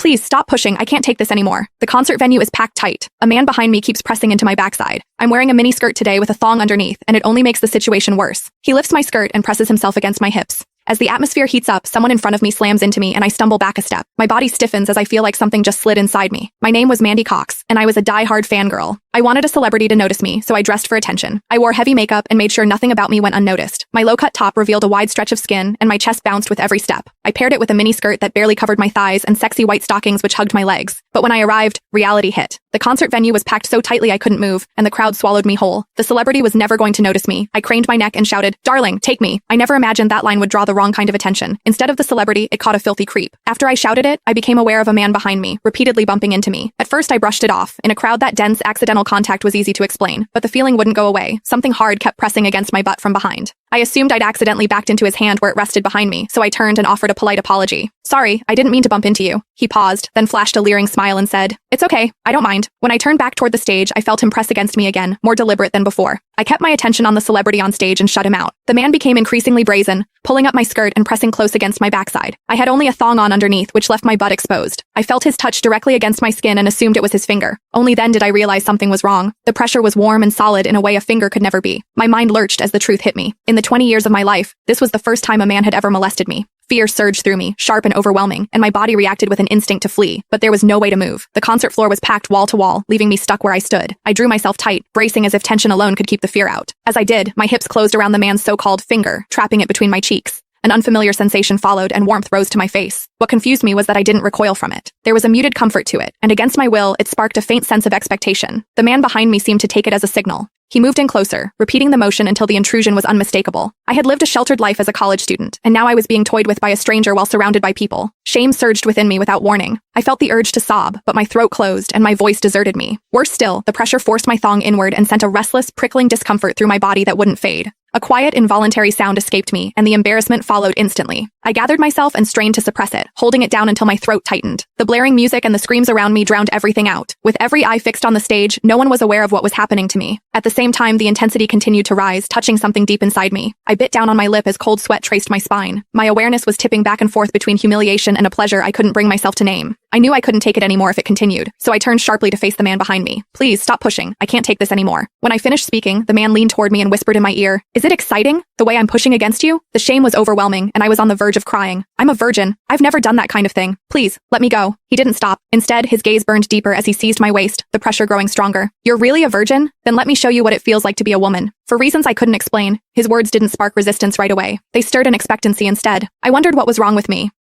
Please stop pushing, I can't take this anymore. The concert venue is packed tight. A man behind me keeps pressing into my backside. I'm wearing a mini skirt today with a thong underneath, and it only makes the situation worse. He lifts my skirt and presses himself against my hips. As the atmosphere heats up, someone in front of me slams into me and I stumble back a step. My body stiffens as I feel like something just slid inside me. My name was Mandy Cox, and I was a die-hard fangirl. I wanted a celebrity to notice me, so I dressed for attention. I wore heavy makeup and made sure nothing about me went unnoticed. My low-cut top revealed a wide stretch of skin, and my chest bounced with every step. I paired it with a mini skirt that barely covered my thighs and sexy white stockings which hugged my legs. But when I arrived, reality hit. The concert venue was packed so tightly I couldn't move, and the crowd swallowed me whole. The celebrity was never going to notice me. I craned my neck and shouted, "Darling, take me." I never imagined that line would draw the wrong kind of attention. Instead of the celebrity, it caught a filthy creep. After I shouted it, I became aware of a man behind me, repeatedly bumping into me. At first I brushed it off. In a crowd that dense, accidental contact was easy to explain, but the feeling wouldn't go away. Something hard kept pressing against my butt from behind. I assumed I'd accidentally backed into his hand where it rested behind me, so I turned and offered a polite apology. "Sorry, I didn't mean to bump into you." He paused, then flashed a leering smile and said, "It's okay, I don't mind." When I turned back toward the stage, I felt him press against me again, more deliberate than before. I kept my attention on the celebrity on stage and shut him out. The man became increasingly brazen, pulling up my skirt and pressing close against my backside. I had only a thong on underneath, which left my butt exposed. I felt his touch directly against my skin and assumed it was his finger. Only then did I realize something was wrong. The pressure was warm and solid in a way a finger could never be. My mind lurched as the truth hit me. In the 20 years of my life, this was the first time a man had ever molested me. Fear surged through me, sharp and overwhelming, and my body reacted with an instinct to flee, but there was no way to move. The concert floor was packed wall to wall, leaving me stuck where I stood. I drew myself tight, bracing as if tension alone could keep the fear out. As I did, my hips closed around the man's so-called finger, trapping it between my cheeks. An unfamiliar sensation followed, and warmth rose to my face. What confused me was that I didn't recoil from it. There was a muted comfort to it, and against my will, it sparked a faint sense of expectation. The man behind me seemed to take it as a signal. He moved in closer, repeating the motion until the intrusion was unmistakable. I had lived a sheltered life as a college student, and now I was being toyed with by a stranger while surrounded by people. Shame surged within me without warning. I felt the urge to sob, but my throat closed and my voice deserted me. Worse still, the pressure forced my thong inward and sent a restless, prickling discomfort through my body that wouldn't fade. A quiet, involuntary sound escaped me, and the embarrassment followed instantly. I gathered myself and strained to suppress it, holding it down until my throat tightened. The blaring music and the screams around me drowned everything out. With every eye fixed on the stage, no one was aware of what was happening to me. At the same time, the intensity continued to rise, touching something deep inside me. I bit down on my lip as cold sweat traced my spine. My awareness was tipping back and forth between humiliation and a pleasure I couldn't bring myself to name. I knew I couldn't take it anymore if it continued, so I turned sharply to face the man behind me. "Please, stop pushing. I can't take this anymore." When I finished speaking, the man leaned toward me and whispered in my ear, "Is it exciting? The way I'm pushing against you?" The shame was overwhelming, and I was on the verge of crying. "I'm a virgin. I've never done that kind of thing. Please, let me go." He didn't stop. Instead, his gaze burned deeper as he seized my waist, the pressure growing stronger. "You're really a virgin? Then let me show you what it feels like to be a woman." For reasons I couldn't explain, his words didn't spark resistance right away. They stirred an expectancy instead. I wondered what was wrong with me.